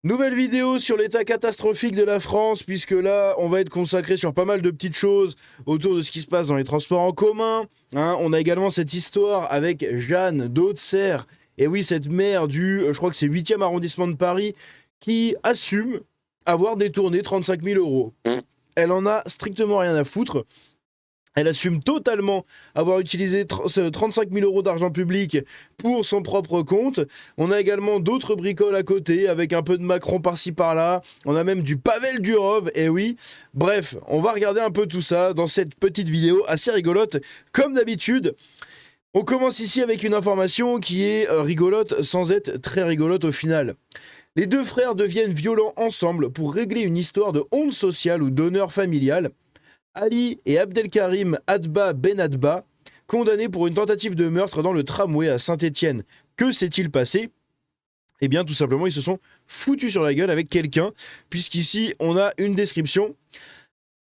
Nouvelle vidéo sur l'état catastrophique de la France, puisque là, on va être consacré sur pas mal de petites choses autour de ce qui se passe dans les transports en commun. Hein. On a également cette histoire avec Jeanne d'Auxerre, et oui, cette maire du, je crois que c'est 8e arrondissement de Paris, qui assume avoir détourné 35 000 euros. Elle en a strictement rien à foutre. Elle assume totalement avoir utilisé 35 000 euros d'argent public pour son propre compte. On a également d'autres bricoles à côté, avec un peu de Macron par-ci par-là. On a même du Pavel Durov, et oui. Bref, on va regarder un peu tout ça dans cette petite vidéo assez rigolote, comme d'habitude. On commence ici avec une information qui est rigolote sans être très rigolote au final. Les deux frères deviennent violents ensemble pour régler une histoire de honte sociale ou d'honneur familial. Ali et Abdelkarim Adba Benadba, condamnés pour une tentative de meurtre dans le tramway à Saint-Étienne. Que s'est-il passé ? Eh bien, tout simplement, ils se sont foutus sur la gueule avec quelqu'un, puisqu'ici, on a une description.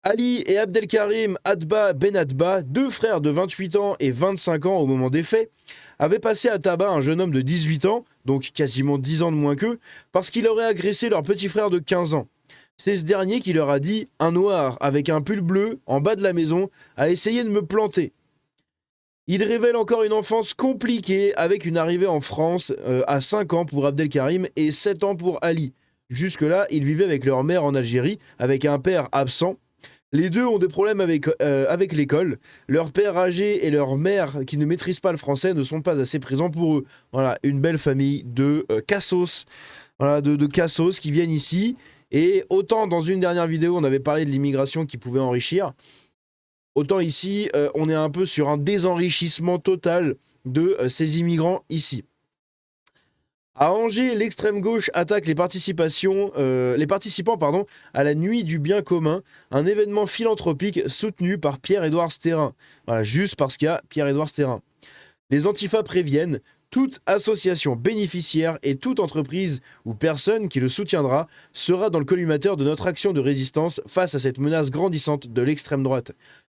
Ali et Abdelkarim Adba Benadba, deux frères de 28 ans et 25 ans au moment des faits, avaient passé à tabac un jeune homme de 18 ans, donc quasiment 10 ans de moins qu'eux, parce qu'il aurait agressé leur petit frère de 15 ans. C'est ce dernier qui leur a dit « Un noir avec un pull bleu en bas de la maison a essayé de me planter ». Il révèle encore une enfance compliquée avec une arrivée en France à 5 ans pour Abdelkarim et 7 ans pour Ali. Jusque-là, ils vivaient avec leur mère en Algérie, avec un père absent. Les deux ont des problèmes avec l'école. Leur père âgé et leur mère qui ne maîtrisent pas le français ne sont pas assez présents pour eux. Voilà, une belle famille de cassos. Voilà, de cassos qui viennent ici. Et autant dans une dernière vidéo, on avait parlé de l'immigration qui pouvait enrichir, autant ici, on est un peu sur un désenrichissement total de ces immigrants ici. À Angers, l'extrême gauche attaque les participants à la Nuit du bien commun, un événement philanthropique soutenu par Pierre-Édouard Stérin. Voilà, juste parce qu'il y a Pierre-Édouard Stérin. Les antifas préviennent, toute association bénéficiaire et toute entreprise ou personne qui le soutiendra sera dans le collimateur de notre action de résistance face à cette menace grandissante de l'extrême droite.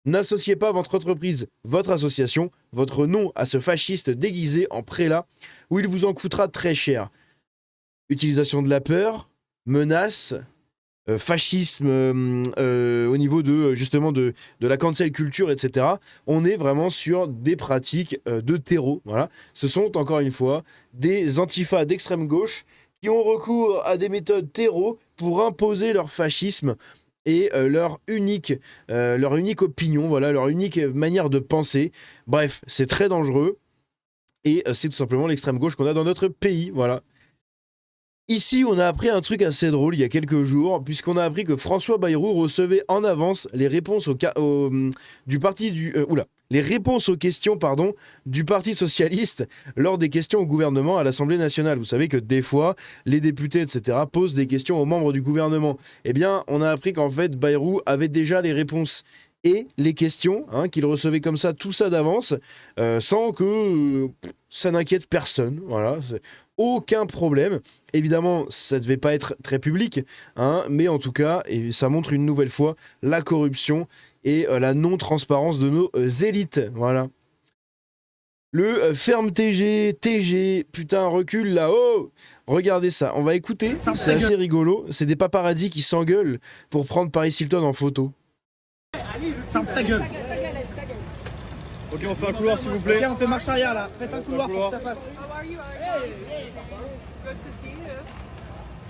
N'associez pas votre entreprise, votre association, votre nom à ce fasciste déguisé en prélat, où il vous en coûtera très cher. Utilisation de la peur, menaces, fascisme au niveau de justement de la cancel culture, etc. On est vraiment sur des pratiques de terreau. Voilà. Ce sont encore une fois des antifas d'extrême gauche qui ont recours à des méthodes terreau pour imposer leur fascisme et leur unique opinion, voilà, leur unique manière de penser. Bref, c'est très dangereux et c'est tout simplement l'extrême gauche qu'on a dans notre pays. Voilà. Ici, on a appris un truc assez drôle il y a quelques jours, puisqu'on a appris que François Bayrou recevait en avance les réponses les réponses aux questions du Parti socialiste lors des questions au gouvernement à l'Assemblée nationale. Vous savez que des fois, les députés, etc., posent des questions aux membres du gouvernement. Eh bien, on a appris qu'en fait, Bayrou avait déjà les réponses et les questions, qu'il recevait comme ça, tout ça d'avance, sans que ça n'inquiète personne. Voilà, aucun problème. Évidemment, ça devait pas être très public, mais en tout cas, et ça montre une nouvelle fois la corruption et la non-transparence de nos élites. Voilà. Le ferme TG, putain, recule là-haut. Regardez ça, on va écouter, c'est assez rigolo. C'est des paparazzis qui s'engueulent pour prendre Paris Hilton en photo. Ferme ta gueule. Ok, on fait un couloir s'il vous plaît. Ok, on fait marche arrière là. Faites un couloir pour que ça passe.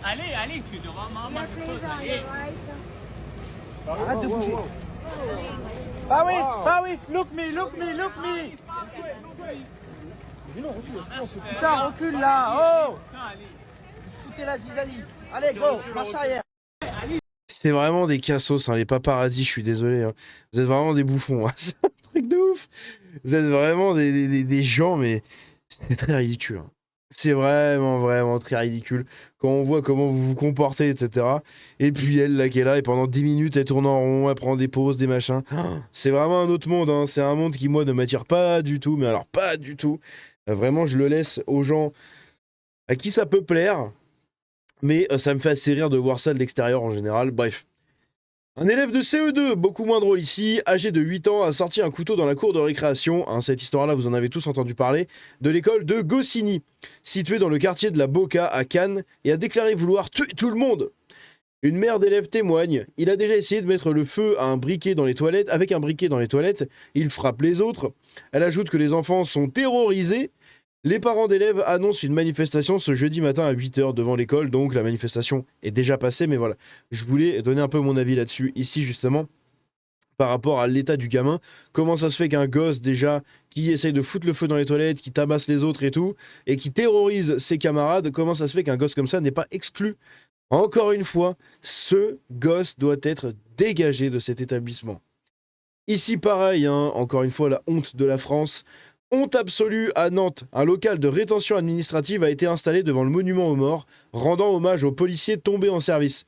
Allez, tu devras maman. Arrête de bouger. Pawis, look me. Putain, recule là. Oh. Foutez la zizanie. Allez, go, marche arrière. C'est vraiment des cassos, les paparazzis, je suis désolé. Vous êtes vraiment des bouffons, c'est un truc de ouf. Vous êtes vraiment des gens, mais c'est très ridicule. C'est vraiment très ridicule quand on voit comment vous vous comportez, etc. Et puis elle, là, qui est là, et pendant 10 minutes, elle tourne en rond, elle prend des pauses, des machins. C'est vraiment un autre monde, c'est un monde qui, moi, ne m'attire pas du tout, mais alors pas du tout. Vraiment, je le laisse aux gens à qui ça peut plaire. Mais ça me fait assez rire de voir ça de l'extérieur en général. Bref. Un élève de CE2, beaucoup moins drôle ici, âgé de 8 ans, a sorti un couteau dans la cour de récréation, cette histoire-là vous en avez tous entendu parler, de l'école de Goscinny, située dans le quartier de la Boca à Cannes, et a déclaré vouloir tuer tout le monde. Une mère d'élève témoigne, il a déjà essayé de mettre le feu à un briquet dans les toilettes, avec un briquet dans les toilettes, il frappe les autres. Elle ajoute que les enfants sont terrorisés. Les parents d'élèves annoncent une manifestation ce jeudi matin à 8h devant l'école, donc la manifestation est déjà passée, mais voilà, je voulais donner un peu mon avis là-dessus, ici justement, par rapport à l'état du gamin. Comment ça se fait qu'un gosse déjà qui essaye de foutre le feu dans les toilettes, qui tabasse les autres et tout, et qui terrorise ses camarades, comment ça se fait qu'un gosse comme ça n'est pas exclu? Encore une fois, ce gosse doit être dégagé de cet établissement. Ici pareil, encore une fois la honte de la France. Honte absolue à Nantes, un local de rétention administrative a été installé devant le monument aux morts, rendant hommage aux policiers tombés en service.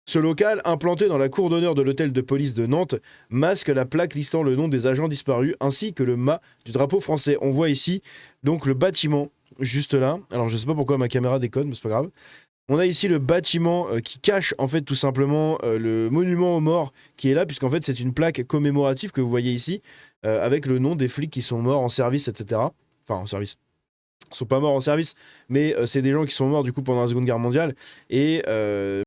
Ce local, implanté dans la cour d'honneur de l'hôtel de police de Nantes, masque la plaque listant le nom des agents disparus ainsi que le mât du drapeau français. On voit ici donc le bâtiment juste là. Alors je sais pas pourquoi ma caméra déconne, mais c'est pas grave. On a ici le bâtiment qui cache en fait tout simplement le monument aux morts qui est là, puisqu'en fait c'est une plaque commémorative que vous voyez ici, avec le nom des flics qui sont morts en service, etc. Enfin en service. Ils sont pas morts en service, mais c'est des gens qui sont morts du coup pendant la Seconde Guerre mondiale et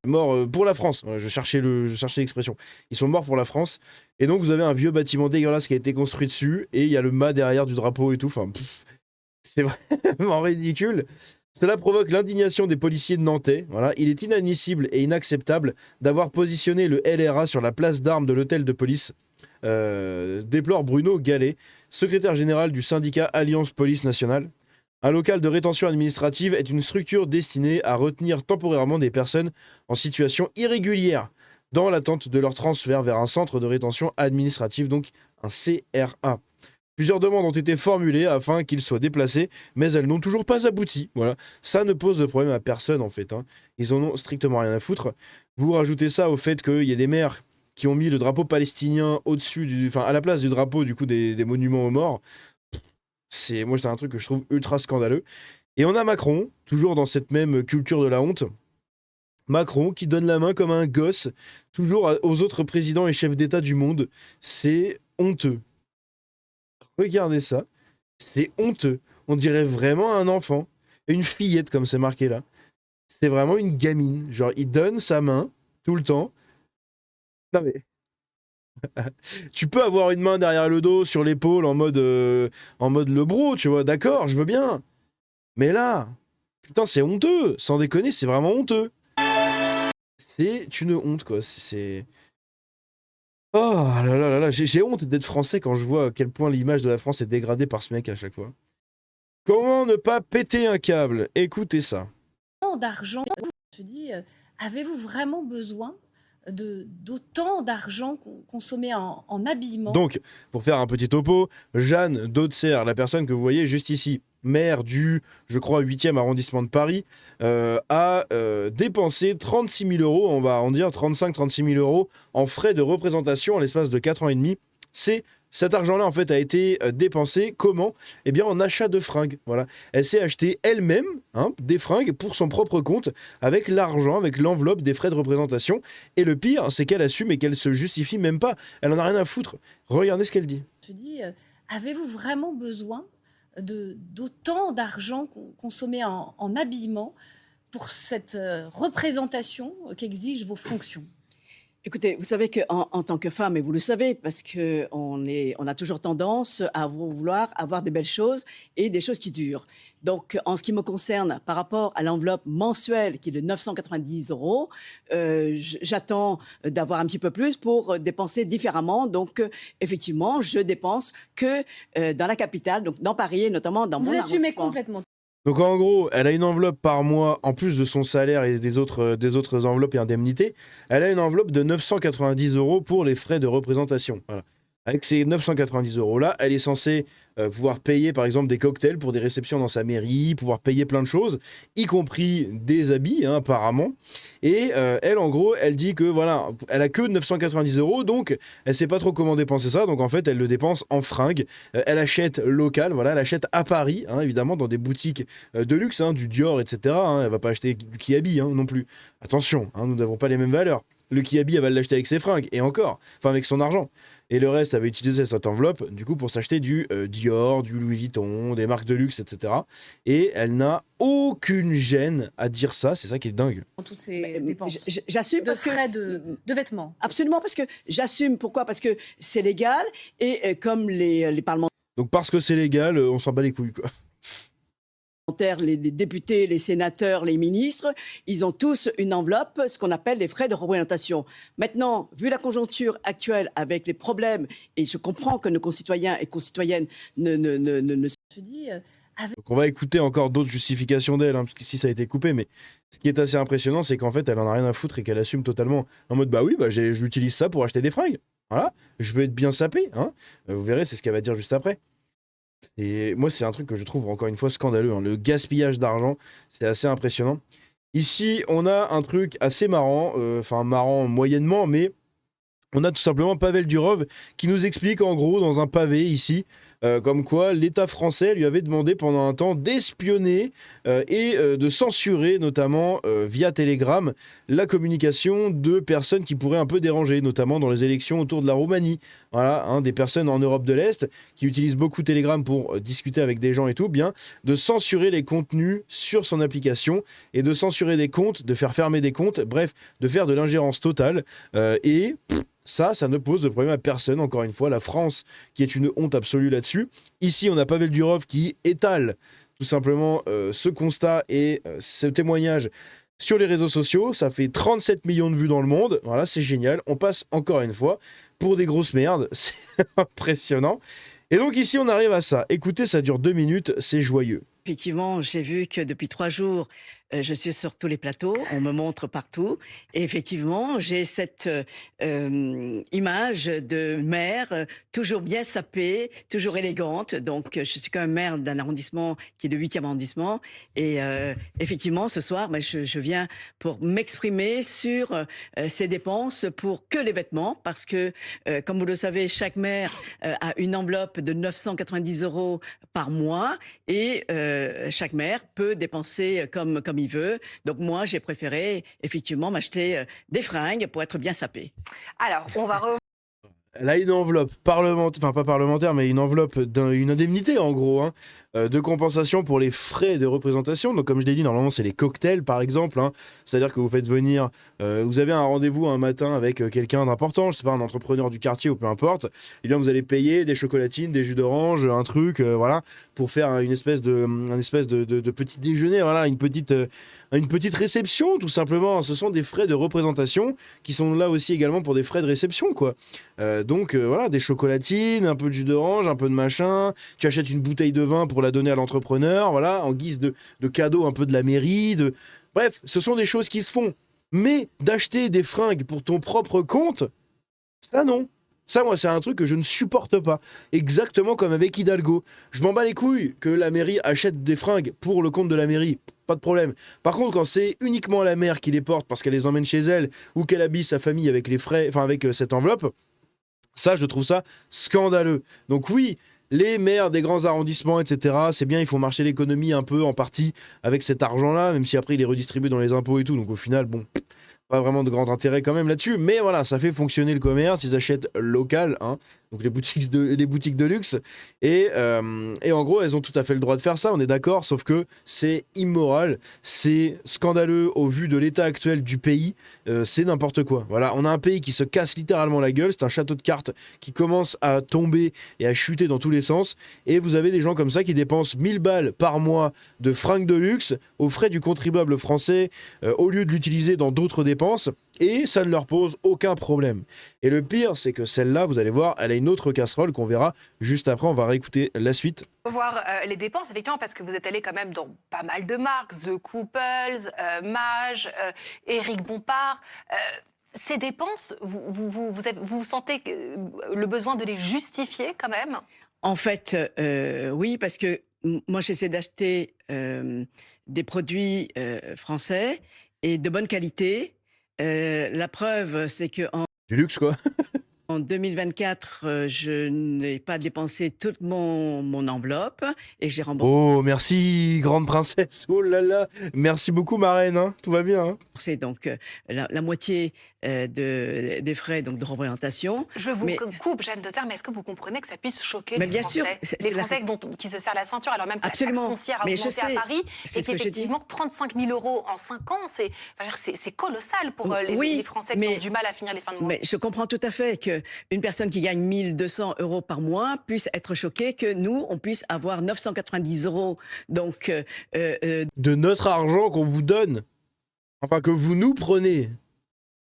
morts pour la France. Voilà, je cherchais l'expression. Ils sont morts pour la France. Et donc vous avez un vieux bâtiment dégueulasse qui a été construit dessus et il y a le mât derrière du drapeau et tout. Enfin, c'est vraiment ridicule. Cela provoque l'indignation des policiers de Nantais. Voilà. Il est inadmissible et inacceptable d'avoir positionné le LRA sur la place d'armes de l'hôtel de police, déplore Bruno Gallet, secrétaire général du syndicat Alliance Police Nationale. Un local de rétention administrative est une structure destinée à retenir temporairement des personnes en situation irrégulière dans l'attente de leur transfert vers un centre de rétention administrative, donc un CRA. Plusieurs demandes ont été formulées afin qu'ils soient déplacés, mais elles n'ont toujours pas abouti. Voilà, ça ne pose de problème à personne en fait. Ils en ont strictement rien à foutre. Vous rajoutez ça au fait qu'il y a des maires qui ont mis le drapeau palestinien à la place du drapeau du coup des monuments aux morts. C'est un truc que je trouve ultra scandaleux. Et on a Macron, toujours dans cette même culture de la honte. Macron qui donne la main comme un gosse, toujours aux autres présidents et chefs d'État du monde. C'est honteux. Regardez ça, c'est honteux. On dirait vraiment un enfant. Une fillette comme c'est marqué là. C'est vraiment une gamine. Genre, il donne sa main tout le temps. Non mais... tu peux avoir une main derrière le dos, sur l'épaule, en mode le bro, tu vois, d'accord, je veux bien. Mais là, putain, c'est honteux. Sans déconner, c'est vraiment honteux. C'est une honte, quoi. C'est... Oh là là là là, j'ai honte d'être français quand je vois à quel point l'image de la France est dégradée par ce mec à chaque fois. Comment ne pas péter un câble? Écoutez ça. D'argent, je dis, avez-vous vraiment besoin d'autant d'argent consommé en habillement? Donc, pour faire un petit topo, Jeanne Dauxerre, la personne que vous voyez juste ici, maire du, je crois, 8e arrondissement de Paris, a dépensé 36 000 euros, on va en dire 35-36 000 euros, en frais de représentation en l'espace de 4 ans et demi. Cet argent-là, en fait, a été dépensé, comment? Eh bien, en achat de fringues, voilà. Elle s'est acheté elle-même des fringues pour son propre compte, avec l'argent, avec l'enveloppe des frais de représentation. Et le pire, c'est qu'elle assume et qu'elle se justifie même pas. Elle en a rien à foutre. Regardez ce qu'elle dit. Je dis, avez-vous vraiment besoin d'autant d'argent consommé en habillement pour cette représentation qu'exigent vos fonctions? Écoutez, vous savez qu'en tant que femme, et vous le savez, parce qu'on a toujours tendance à vouloir avoir des belles choses et des choses qui durent. Donc, en ce qui me concerne, par rapport à l'enveloppe mensuelle qui est de 990 euros, j'attends d'avoir un petit peu plus pour dépenser différemment. Donc, effectivement, je dépense que dans la capitale, donc dans Paris et notamment dans mon arrondissement. Vous assumez complètement. Donc en gros, elle a une enveloppe par mois, en plus de son salaire et des autres enveloppes et indemnités, elle a une enveloppe de 990 euros pour les frais de représentation. Voilà. Avec ces 990 euros-là, elle est censée pouvoir payer par exemple des cocktails pour des réceptions dans sa mairie, pouvoir payer plein de choses, y compris des habits apparemment. Et elle, en gros, elle dit que voilà, elle a que 990 euros, donc elle sait pas trop comment dépenser ça, donc en fait elle le dépense en fringues. Elle achète local, voilà, elle achète à Paris, évidemment dans des boutiques de luxe, du Dior, etc. Elle va pas acheter qui habille non plus. Attention, nous n'avons pas les mêmes valeurs. le Kiabi, elle va l'acheter avec ses fringues, et encore, enfin avec son argent. Et le reste, elle va utiliser cette enveloppe, du coup, pour s'acheter du Dior, du Louis Vuitton, des marques de luxe, etc. Et elle n'a aucune gêne à dire ça, c'est ça qui est dingue. Dans toutes ces dépenses J'assume de parce que... frais de vêtements. Absolument, parce que j'assume. Pourquoi? Parce que c'est légal et comme les parlementaires, Donc parce que c'est légal, on s'en bat les couilles, quoi. les députés, les sénateurs, les ministres, ils ont tous une enveloppe, ce qu'on appelle les frais de représentation. Maintenant, vu la conjoncture actuelle avec les problèmes, et je comprends que nos concitoyens et concitoyennes ne Je dis, Donc on va écouter encore d'autres justifications d'elle, parce qu'ici ça a été coupé, mais ce qui est assez impressionnant, c'est qu'en fait, elle en a rien à foutre et qu'elle assume totalement en mode, bah oui, bah j'utilise ça pour acheter des fringues. Voilà, je veux être bien sapé, hein. Vous verrez, c'est ce qu'elle va dire juste après. Et moi, c'est un truc que je trouve encore une fois scandaleux, hein. Le gaspillage d'argent, c'est assez impressionnant. Ici, on a un truc assez marrant, enfin marrant moyennement, mais on a tout simplement Pavel Durov qui nous explique en gros dans un pavé ici, comme quoi l'État français lui avait demandé pendant un temps d'espionner et de censurer, notamment via Telegram, la communication de personnes qui pourraient un peu déranger, notamment dans les élections autour de la Roumanie. Voilà, hein, des personnes en Europe de l'Est qui utilisent beaucoup Telegram pour discuter avec des gens et tout, bien de censurer les contenus sur son application et de censurer des comptes, de faire fermer des comptes, bref, de faire de l'ingérence totale ça ne pose de problème à personne, encore une fois. La France, qui est une honte absolue là-dessus. Ici, on a Pavel Durov qui étale tout simplement ce constat et ce témoignage sur les réseaux sociaux. Ça fait 37 millions de vues dans le monde. Voilà, c'est génial. On passe encore une fois pour des grosses merdes. C'est impressionnant. Et donc ici, on arrive à ça. Écoutez, ça dure 2 minutes, c'est joyeux. effectivement, j'ai vu que depuis 3 jours, je suis sur tous les plateaux, on me montre partout. Et effectivement, j'ai cette image de mère toujours bien sapée, toujours élégante. Donc, je suis quand même maire d'un arrondissement qui est le 8e arrondissement. Et effectivement, ce soir, je viens pour m'exprimer sur ces dépenses pour que les vêtements. Parce que, comme vous le savez, chaque maire a une enveloppe de 990 € par mois. Et chaque maire peut dépenser comme il veut. Donc moi, j'ai préféré effectivement m'acheter des fringues pour être bien sapé. Alors, on va Elle a une enveloppe parlementaire, enfin pas parlementaire, mais une enveloppe d'une indemnité en gros, hein, de compensation pour les frais de représentation. Donc comme je l'ai dit, normalement c'est les cocktails par exemple, hein. C'est-à-dire que vous faites venir, vous avez un rendez-vous un matin avec quelqu'un d'important, je sais pas, un entrepreneur du quartier ou peu importe, et bien vous allez payer des chocolatines, des jus d'orange, un truc, voilà, pour faire une espèce de petit déjeuner, voilà, une petite réception tout simplement. Ce sont des frais de représentation qui sont là aussi également pour des frais de réception, quoi. Donc voilà, des chocolatines, un peu de jus d'orange, un peu de machin. Tu achètes une bouteille de vin pour la donner à l'entrepreneur, voilà, en guise de cadeau un peu de la mairie. Bref, ce sont des choses qui se font. Mais d'acheter des fringues pour ton propre compte, ça non. Ça, moi, c'est un truc que je ne supporte pas. Exactement comme avec Hidalgo. Je m'en bats les couilles que la mairie achète des fringues pour le compte de la mairie. Pas de problème. Par contre, quand c'est uniquement la mère qui les porte parce qu'elle les emmène chez elle ou qu'elle habille sa famille avec les frais, enfin avec cette enveloppe, ça, je trouve ça scandaleux. Donc oui, les maires des grands arrondissements, etc., c'est bien, il faut marcher l'économie un peu en partie avec cet argent-là, même si après il est redistribué dans les impôts et tout. Donc au final, bon, pas vraiment de grand intérêt quand même là-dessus. Mais voilà, ça fait fonctionner le commerce, ils achètent local, hein, donc les boutiques de luxe. Et en gros, elles ont tout à fait le droit de faire ça, on est d'accord, sauf que c'est immoral, c'est scandaleux au vu de l'état actuel du pays, c'est n'importe quoi. Voilà, on a un pays qui se casse littéralement la gueule, c'est un château de cartes qui commence à tomber et à chuter dans tous les sens, et vous avez des gens comme ça qui dépensent 1000 balles par mois de fringues de luxe aux frais du contribuable français, au lieu de l'utiliser dans d'autres dépenses, et ça ne leur pose aucun problème. Et le pire, c'est que celle-là, vous allez voir, elle a une autre casserole qu'on verra juste après. On va réécouter la suite. voir les dépenses, effectivement, parce que vous êtes allé quand même dans pas mal de marques, The Couples, Mage, Éric Bompard. Ces dépenses, vous sentez le besoin de les justifier quand même? En fait, oui, parce que moi, j'essaie d'acheter des produits français et de bonne qualité. La preuve, c'est que Du luxe, quoi. En 2024, je n'ai pas dépensé toute mon enveloppe et j'ai remboursé Oh, merci, grande princesse. Oh là là. Merci beaucoup, ma reine. Hein. Tout va bien. Hein. donc la moitié des frais donc, de représentation. Je vous Mais- coupe, Jeanne Deuter, mais est-ce que vous comprenez que ça puisse choquer Mais les bien Français, sûr, les c'est la- Français qui se serrent la ceinture, alors même que la taxe Absolument. foncière a Mais je augmenté à sais, Paris, c'est et ce que je dis. qu'effectivement 35 000 € en 5 ans, c'est colossal pour Oui, les Français qui mais- ont du mal à finir les fins de mois. Mais je comprends tout à fait qu'une personne qui gagne 1 200 € par mois puisse être choquée que nous, on puisse avoir 990 €. Donc, De notre argent qu'on vous donne. Enfin, que vous nous prenez.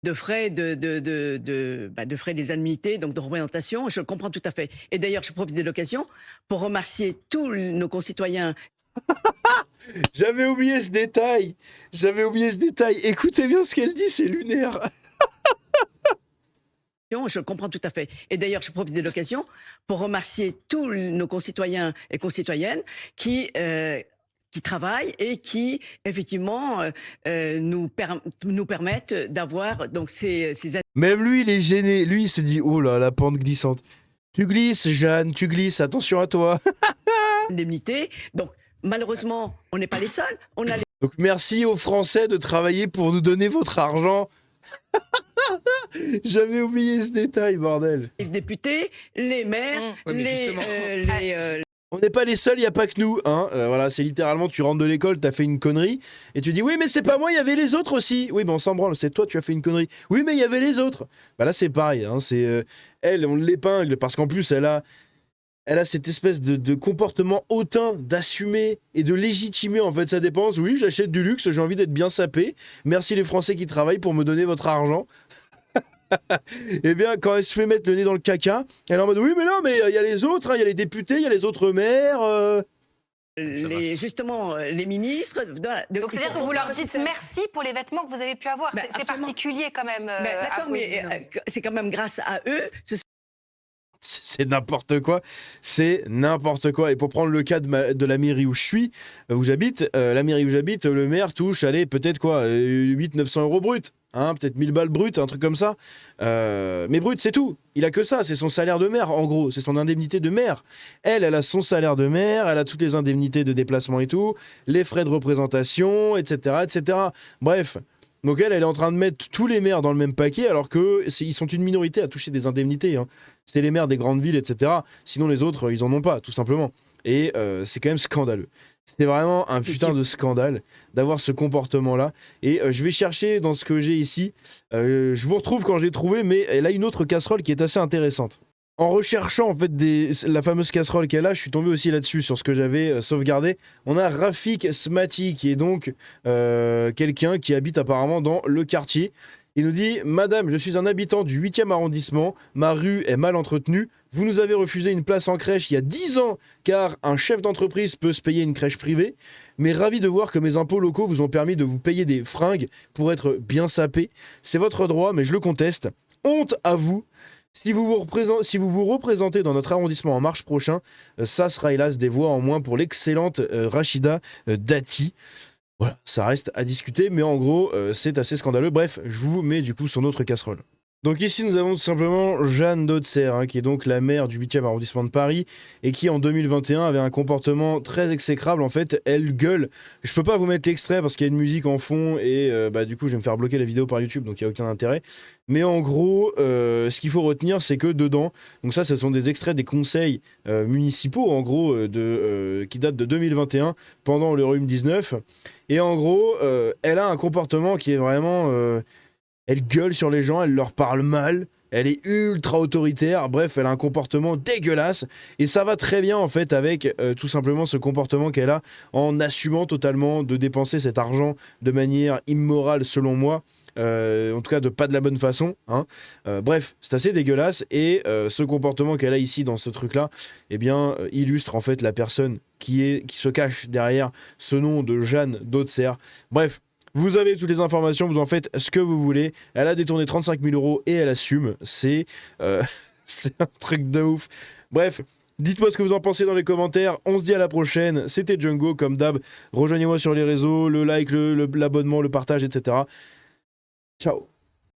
de frais de frais des indemnités, donc de représentation, je le comprends tout à fait. Et d'ailleurs, je profite de l'occasion pour remercier tous nos concitoyens. J'avais oublié ce détail. Écoutez bien ce qu'elle dit, c'est lunaire. Je le comprends tout à fait. Et d'ailleurs, je profite de l'occasion pour remercier tous nos concitoyens et concitoyennes qui travaillent et qui, effectivement, nous permettent d'avoir donc ces Même lui, il est gêné. Lui, il se dit, oh là, la pente glissante. Tu glisses, Jeanne, tu glisses. Attention à toi. indemnités. Donc, malheureusement, on n'est pas les seuls. On a Donc, merci aux Français de travailler pour nous donner votre argent. J'avais oublié ce détail, bordel. les députés, les maires, Ouais, mais justement. On n'est pas les seuls, il n'y a pas que nous. Hein. Voilà, c'est littéralement, tu rentres de l'école, t'as fait une connerie, et tu dis, oui, mais c'est pas moi, il y avait les autres aussi. Oui, mais on s'en branle, c'est toi, tu as fait une connerie. Oui, mais il y avait les autres. Bah là, c'est pareil. Hein. Elle, on l'épingle, parce qu'en plus, elle a cette espèce de comportement hautain, d'assumer et de légitimer en fait sa dépense. Oui, j'achète du luxe, j'ai envie d'être bien sapé. Merci les Français qui travaillent pour me donner votre argent. Eh bien, quand elle se fait mettre le nez dans le caca, elle est en mode oui, mais non, mais il y a les autres, il y a les députés, il y a les autres maires. justement les ministres. Donc c'est-à-dire que vous leur dites merci pour les vêtements que vous avez pu avoir. Ben, C'est absolument. particulier quand même. D'accord, mais c'est quand même grâce à eux. C'est n'importe quoi. C'est n'importe quoi. Et pour prendre le cas de la mairie où je suis, où j'habite, la mairie où j'habite, le maire touche, allez, peut-être quoi, 800-900 € brut. Hein, peut-être 1000 balles brut, un truc comme ça. Mais brut, c'est tout. Il a que ça, c'est son salaire de maire, en gros. C'est son indemnité de maire. Elle a son salaire de maire, elle a toutes les indemnités de déplacement et tout, les frais de représentation, etc., etc. Bref. Donc elle est en train de mettre tous les maires dans le même paquet, alors qu'ils sont une minorité à toucher des indemnités. Hein. C'est les maires des grandes villes, etc. Sinon, les autres, ils en ont pas, tout simplement. Et c'est quand même scandaleux. C'est vraiment un putain de scandale d'avoir ce comportement-là. Et je vais chercher dans ce que j'ai ici. Je vous retrouve quand j'ai trouvé, mais elle a une autre casserole qui est assez intéressante. En recherchant en fait la fameuse casserole qu'elle a, je suis tombé aussi là-dessus sur ce que j'avais sauvegardé. On a Rafik Smati qui est donc quelqu'un qui habite apparemment dans le quartier. Il nous dit « Madame, je suis un habitant du 8e arrondissement, ma rue est mal entretenue. Vous nous avez refusé une place en crèche il y a 10 ans car un chef d'entreprise peut se payer une crèche privée. Mais ravi de voir que mes impôts locaux vous ont permis de vous payer des fringues pour être bien sapé. C'est votre droit, mais je le conteste. Honte à vous. Si vous vous représentez dans notre arrondissement en mars prochain, ça sera hélas des voix en moins pour l'excellente Rachida Dati. » Voilà, ça reste à discuter, mais en gros, c'est assez scandaleux. Bref, je vous mets du coup son autre casserole. Donc ici, nous avons tout simplement Jeanne Deuter, hein, qui est donc la maire du 8e arrondissement de Paris, et qui en 2021 avait un comportement très exécrable. En fait, elle gueule. Je peux pas vous mettre l'extrait parce qu'il y a une musique en fond, et du coup, je vais me faire bloquer la vidéo par YouTube, donc il n'y a aucun intérêt. Mais en gros, ce qu'il faut retenir, c'est que dedans, donc ça, ce sont des extraits des conseils municipaux, en gros, qui datent de 2021, pendant le Rhume 19. Et en gros, elle a un comportement qui est vraiment... elle gueule sur les gens, elle leur parle mal, elle est ultra autoritaire, bref, elle a un comportement dégueulasse. Et ça va très bien, en fait, avec tout simplement ce comportement qu'elle a en assumant totalement de dépenser cet argent de manière immorale, selon moi. En tout cas, pas de la bonne façon. Hein. Bref, c'est assez dégueulasse. Et ce comportement qu'elle a ici dans ce truc-là, eh bien, illustre en fait la personne qui se cache derrière ce nom de Jeanne Deuter. Bref, vous avez toutes les informations, vous en faites ce que vous voulez. Elle a détourné 35 000 € et elle assume. C'est un truc de ouf. Bref. Dites-moi ce que vous en pensez dans les commentaires. On se dit à la prochaine. C'était Django, comme d'hab. Rejoignez-moi sur les réseaux, le like, l'abonnement, le partage, etc. Ciao.